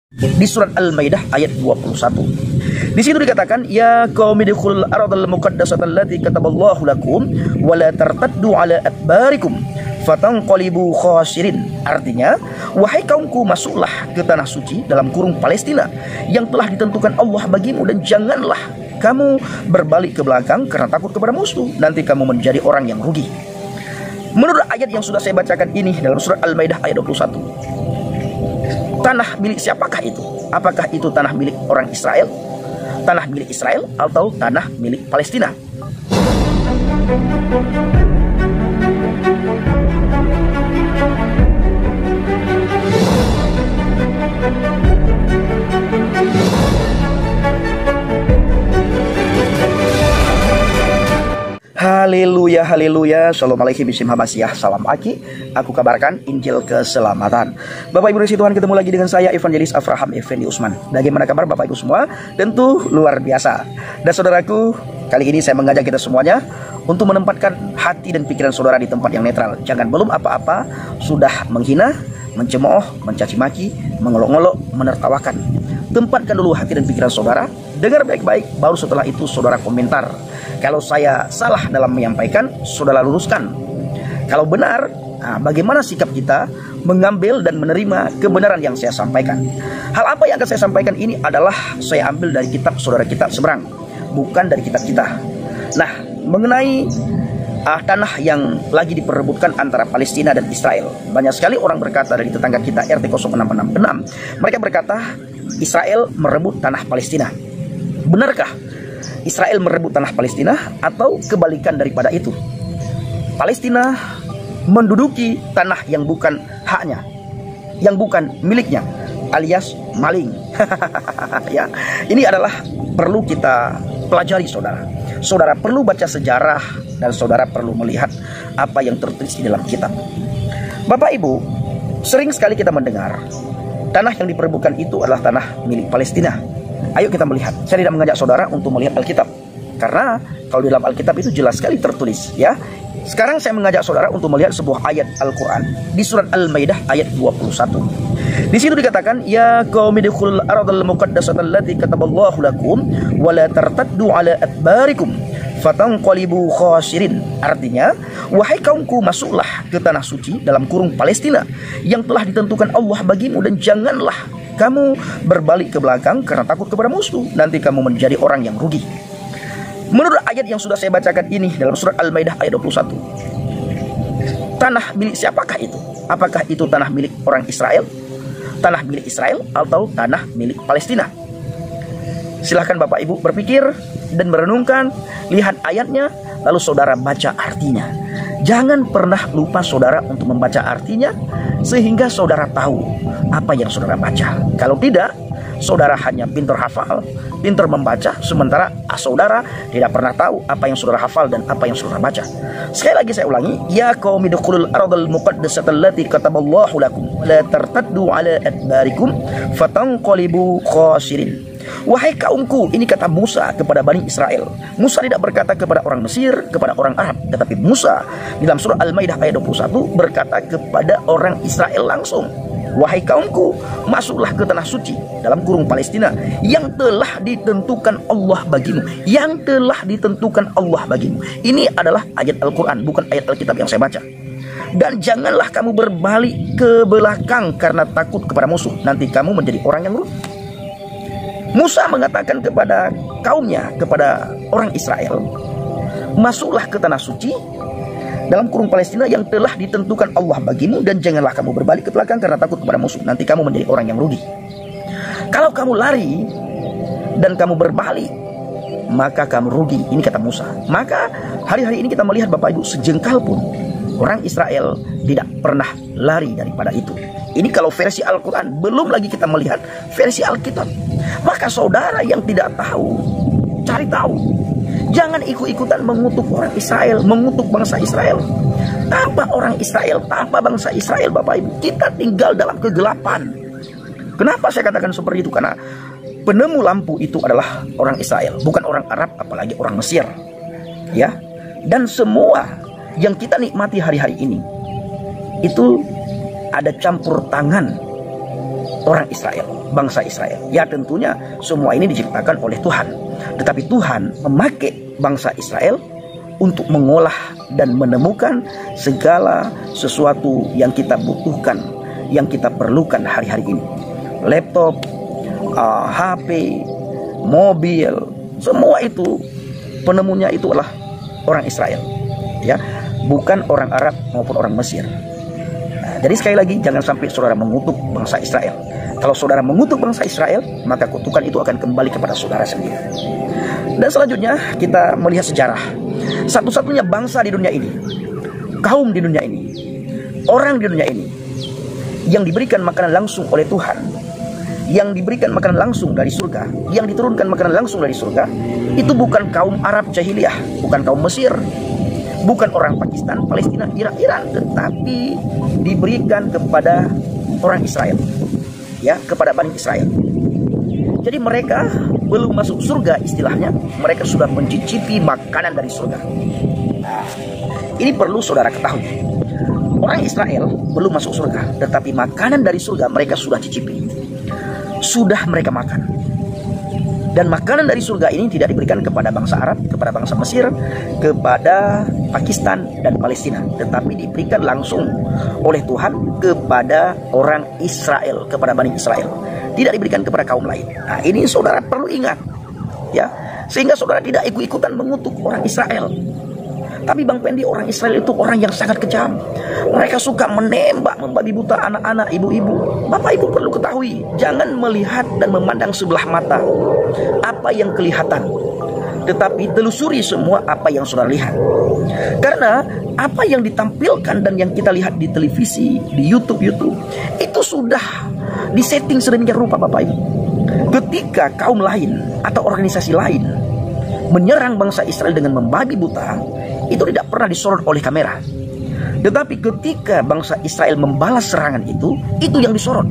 Di surat Al-Maidah ayat 21. Di situ dikatakan, ya qaumi dukhulul ardal muqaddasata allati kataballahu lakum wa la tartaddu ala adbarikum fatanqalibu khasirin. Artinya, wahai kaumku, masuklah ke tanah suci dalam kurung Palestina yang telah ditentukan Allah bagimu, dan janganlah kamu berbalik ke belakang karena takut kepada musuh, nanti kamu menjadi orang yang rugi. Menurut ayat yang sudah saya bacakan ini dalam surat Al-Maidah ayat 21, tanah milik siapakah itu? Apakah itu tanah milik orang Israel, tanah milik Israel, atau tanah milik Palestina? Haleluya, haleluya, shalom alaikum bisim habasyah, salam aki. Aku kabarkan Injil keselamatan. Bapak Ibu Tuhan, ketemu lagi dengan saya Evangelis Avraham Effendi Usman. Bagaimana kabar Bapak Ibu semua? Tentu luar biasa. Dan saudaraku, kali ini saya mengajak kita semuanya untuk menempatkan hati dan pikiran saudara di tempat yang netral. Jangan belum apa-apa sudah menghina, mencemooh, mencaci maki, mengolok-olok, menertawakan. Tempatkan dulu hati dan pikiran saudara, dengar baik-baik, baru setelah itu saudara komentar. Kalau saya salah dalam menyampaikan, saudara luruskan. Kalau benar, bagaimana sikap kita mengambil dan menerima kebenaran yang saya sampaikan. Hal apa yang akan saya sampaikan ini adalah saya ambil dari kitab saudara kita seberang, bukan dari kitab kita. Nah, mengenai tanah yang lagi diperebutkan antara Palestina dan Israel, banyak sekali orang berkata dari tetangga kita RT 0666, mereka berkata Israel merebut tanah Palestina. Benarkah Israel merebut tanah Palestina, atau kebalikan daripada itu? Palestina menduduki tanah yang bukan haknya, yang bukan miliknya, alias maling. Ya, ini adalah perlu kita pelajari saudara. Saudara perlu baca sejarah, dan saudara perlu melihat apa yang tertulis di dalam kitab. Bapak Ibu, sering sekali kita mendengar tanah yang diperebutkan itu adalah tanah milik Palestina. Ayo kita melihat. Saya tidak mengajak saudara untuk melihat Alkitab, karena kalau di dalam Alkitab itu jelas sekali tertulis, ya. Sekarang saya mengajak saudara untuk melihat sebuah ayat Al-Quran di surat Al-Maidah ayat 21. Di situ dikatakan, ya qaumi dukhulul ardal muqaddasata allati kataballahu lakum wa la tartaddu ala adbarikum fatanqalibu khasirin. Artinya, wahai kaumku, masuklah ke tanah suci dalam kurung Palestina yang telah ditentukan Allah bagimu, dan janganlah kamu berbalik ke belakang karena takut kepada musuh, nanti kamu menjadi orang yang rugi. Menurut ayat yang sudah saya bacakan ini dalam surat Al-Maidah ayat 21, tanah milik siapakah itu? Apakah itu tanah milik orang Israel, tanah milik Israel, atau tanah milik Palestina? Silahkan Bapak Ibu berpikir dan merenungkan, lihat ayatnya, lalu saudara baca artinya. Jangan pernah lupa saudara untuk membaca artinya, sehingga saudara tahu apa yang saudara baca. Kalau tidak, saudara hanya pintar hafal, pintar membaca, sementara saudara tidak pernah tahu apa yang saudara hafal dan apa yang saudara baca. Sekali lagi saya ulangi, ya qaumi dukhulul ardal muqaddasata allati kataballahu lakum wa la tartaddu ala adbarikum fatanqalibu khasirin. Wahai kaumku, ini kata Musa kepada Bani Israel. Musa tidak berkata kepada orang Mesir, kepada orang Arab, tetapi Musa dalam surah Al-Maidah ayat 21 berkata kepada orang Israel langsung. Wahai kaumku, masuklah ke tanah suci dalam kurung Palestina yang telah ditentukan Allah bagimu, yang telah ditentukan Allah bagimu. Ini adalah ayat Al-Quran, bukan ayat Alkitab yang saya baca. Dan janganlah kamu berbalik ke belakang karena takut kepada musuh, nanti kamu menjadi orang yang rugi. Musa mengatakan kepada kaumnya, kepada orang Israel, masuklah ke tanah suci dalam kurung Palestina yang telah ditentukan Allah bagimu, dan janganlah kamu berbalik ke belakang karena takut kepada musuh, nanti kamu menjadi orang yang rugi. Kalau kamu lari dan kamu berbalik, maka kamu rugi. Ini kata Musa. Maka hari-hari ini kita melihat Bapak Ibu, sejengkal pun orang Israel tidak pernah lari daripada itu. Ini kalau versi Al-Quran, belum lagi kita melihat versi Alkitab. Maka saudara yang tidak tahu, cari tahu. Jangan ikut-ikutan mengutuk orang Israel, mengutuk bangsa Israel. Tanpa orang Israel, tanpa bangsa Israel, Bapak Ibu, kita tinggal dalam kegelapan. Kenapa saya katakan seperti itu? Karena penemu lampu itu adalah orang Israel, bukan orang Arab, apalagi orang Mesir. Ya, dan semua yang kita nikmati hari-hari ini itu ada campur tangan orang Israel, bangsa Israel. Ya tentunya semua ini diciptakan oleh Tuhan. Tetapi Tuhan memakai bangsa Israel untuk mengolah dan menemukan segala sesuatu yang kita butuhkan, yang kita perlukan hari-hari ini. Laptop, HP, mobil, semua itu penemunya itu adalah orang Israel, ya, bukan orang Arab maupun orang Mesir. Nah, jadi sekali lagi jangan sampai saudara mengutuk bangsa Israel. Kalau saudara mengutuk bangsa Israel, maka kutukan itu akan kembali kepada saudara sendiri. Dan selanjutnya kita melihat sejarah. Satu-satunya bangsa di dunia ini, kaum di dunia ini, orang di dunia ini yang diberikan makanan langsung oleh Tuhan, yang diberikan makanan langsung dari surga, yang diturunkan makanan langsung dari surga, itu bukan kaum Arab jahiliyah, bukan kaum Mesir, bukan orang Pakistan, Palestina, Iran, tetapi diberikan kepada orang Israel, ya, kepada Bani Israel. Jadi mereka belum masuk surga istilahnya, mereka sudah mencicipi makanan dari surga. Nah, ini perlu saudara ketahui. Orang Israel belum masuk surga, tetapi makanan dari surga mereka sudah cicipi, sudah mereka makan. Dan makanan dari surga ini tidak diberikan kepada bangsa Arab, kepada bangsa Mesir, kepada Pakistan dan Palestina, tetapi diberikan langsung oleh Tuhan kepada orang Israel, kepada Bani Israel. Tidak diberikan kepada kaum lain. Nah, ini saudara perlu ingat, ya, sehingga saudara tidak ikut-ikutan mengutuk orang Israel. Tapi Bang Pendi, orang Israel itu orang yang sangat kejam. Mereka suka menembak, membabi buta anak-anak, ibu-ibu. Bapak ibu perlu ketahui, jangan melihat dan memandang sebelah mata apa yang kelihatan, tetapi telusuri semua apa yang saudara lihat. Karena apa yang ditampilkan dan yang kita lihat di televisi, di YouTube itu sudah disetting sedemikian rupa, Bapak Ibu. Ketika kaum lain atau organisasi lain menyerang bangsa Israel dengan membabi buta, itu tidak pernah disorot oleh kamera. Tetapi ketika bangsa Israel membalas serangan itu yang disorot.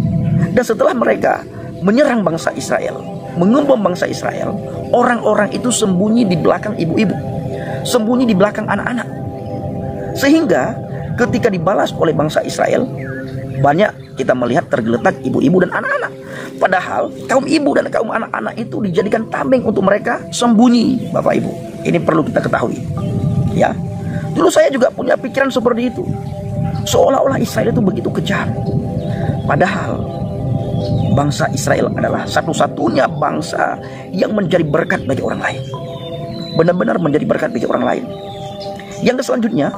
Dan setelah mereka menyerang bangsa Israel, mengebom bangsa Israel, orang-orang itu sembunyi di belakang ibu-ibu, sembunyi di belakang anak-anak. Sehingga ketika dibalas oleh bangsa Israel, banyak kita melihat tergeletak ibu-ibu dan anak-anak. Padahal kaum ibu dan kaum anak-anak itu dijadikan tameng untuk mereka sembunyi, Bapak Ibu. Ini perlu kita ketahui, ya. Dulu saya juga punya pikiran seperti itu, seolah-olah Israel itu begitu kejam. Padahal bangsa Israel adalah satu-satunya bangsa yang menjadi berkat bagi orang lain, benar-benar menjadi berkat bagi orang lain. Yang selanjutnya,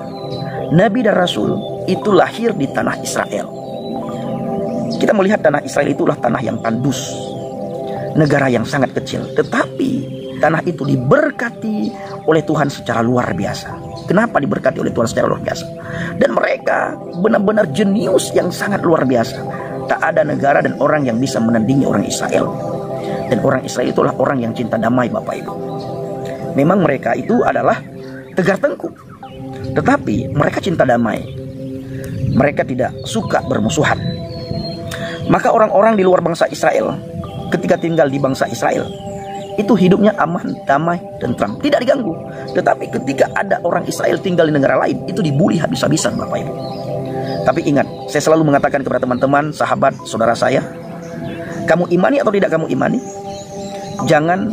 Nabi dan Rasul itu lahir di tanah Israel. Kita melihat tanah Israel itulah tanah yang tandus, negara yang sangat kecil, tetapi tanah itu diberkati oleh Tuhan secara luar biasa. Kenapa diberkati oleh Tuhan secara luar biasa? Dan mereka benar-benar jenius yang sangat luar biasa. Tak ada negara dan orang yang bisa menandingi orang Israel. Dan orang Israel itulah orang yang cinta damai, Bapak Ibu. Memang mereka itu adalah tegar tengkuk, tetapi mereka cinta damai. Mereka tidak suka bermusuhan. Maka orang-orang di luar bangsa Israel, ketika tinggal di bangsa Israel, itu hidupnya aman, damai, tentram, tidak diganggu. Tetapi ketika ada orang Israel tinggal di negara lain, itu dibully habis-habisan, Bapak Ibu. Tapi ingat, saya selalu mengatakan kepada teman-teman, sahabat, saudara saya, kamu imani atau tidak kamu imani, jangan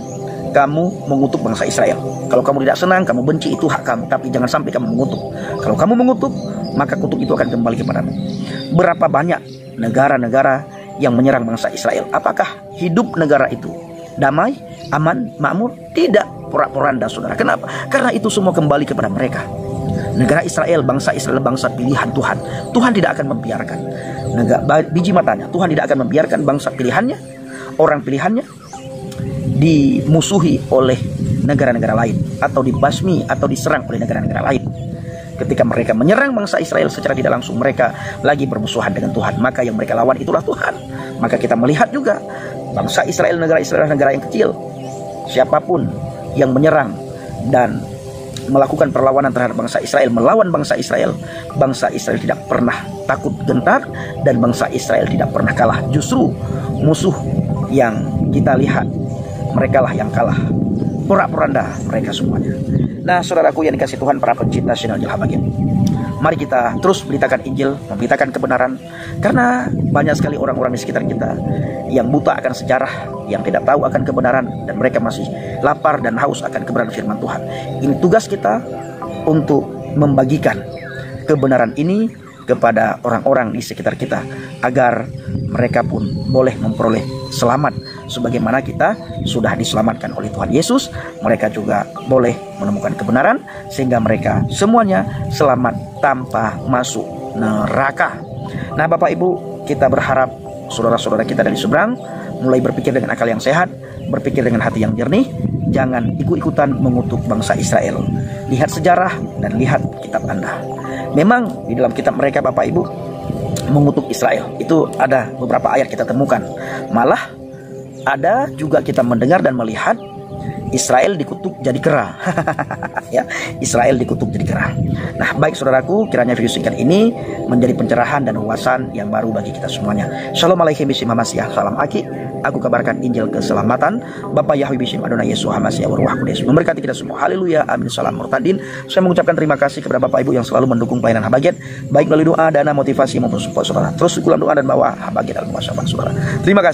kamu mengutuk bangsa Israel. Kalau kamu tidak senang, kamu benci, itu hak kamu. Tapi jangan sampai kamu mengutuk. Kalau kamu mengutuk, maka kutuk itu akan kembali kepadamu. Berapa banyak negara-negara yang menyerang bangsa Israel? Apakah hidup negara itu damai, aman, makmur? Tidak, porak-poranda, saudara. Kenapa? Karena itu semua kembali kepada mereka. Negara Israel, bangsa Israel, bangsa pilihan Tuhan. Tuhan tidak akan membiarkan biji matanya. Tuhan tidak akan membiarkan bangsa pilihannya, orang pilihannya dimusuhi oleh negara-negara lain, atau dibasmi atau diserang oleh negara-negara lain. Ketika mereka menyerang bangsa Israel secara tidak langsung, mereka lagi bermusuhan dengan Tuhan. Maka yang mereka lawan itulah Tuhan. Maka kita melihat juga bangsa Israel, negara Israel, negara yang kecil. Siapapun yang menyerang dan melakukan perlawanan terhadap bangsa Israel, melawan bangsa Israel tidak pernah takut gentar, dan bangsa Israel tidak pernah kalah. Justru musuh yang kita lihat, mereka lah yang kalah. Porak-poranda mereka semuanya. Nah, saudaraku yang dikasih Tuhan, para pencinta channel Jelha Bagian, Mari kita terus beritakan Injil, memberitakan kebenaran, karena banyak sekali orang-orang di sekitar kita yang buta akan sejarah, yang tidak tahu akan kebenaran, dan mereka masih lapar dan haus akan kebenaran firman Tuhan. Ini tugas kita untuk membagikan kebenaran ini kepada orang-orang di sekitar kita, agar mereka pun boleh memperoleh selamat sebagaimana kita sudah diselamatkan oleh Tuhan Yesus. Mereka juga boleh menemukan kebenaran sehingga mereka semuanya selamat tanpa masuk neraka. Nah, Bapak Ibu, kita berharap saudara-saudara kita dari seberang mulai berpikir dengan akal yang sehat, berpikir dengan hati yang jernih, jangan ikut-ikutan mengutuk bangsa Israel. Lihat sejarah dan lihat kitab Anda. Memang di dalam kitab mereka, Bapak Ibu, mengutuk Israel itu ada beberapa ayat kita temukan. Malah ada juga kita mendengar dan melihat Israel dikutuk jadi kera. Ya, Israel dikutuk jadi kera. Nah, baik saudaraku, kiranya video singkat ini menjadi pencerahan dan wawasan yang baru bagi kita semuanya. Shalom alaikum bishim hamasiah, salam aki. Aku kabarkan Injil keselamatan. Bapak Yahweh bishim Adonai Yesus hamasiah waruah kudus memberkati kita semua. Haleluya, amin, salam murtadin. Saya mengucapkan terima kasih kepada Bapak Ibu yang selalu mendukung pelayanan Habaget, baik melalui doa, dana, motivasi maupun support saudara. Terus ulang doa dan bawa Habaget dalam kuasa saudara. Terima kasih.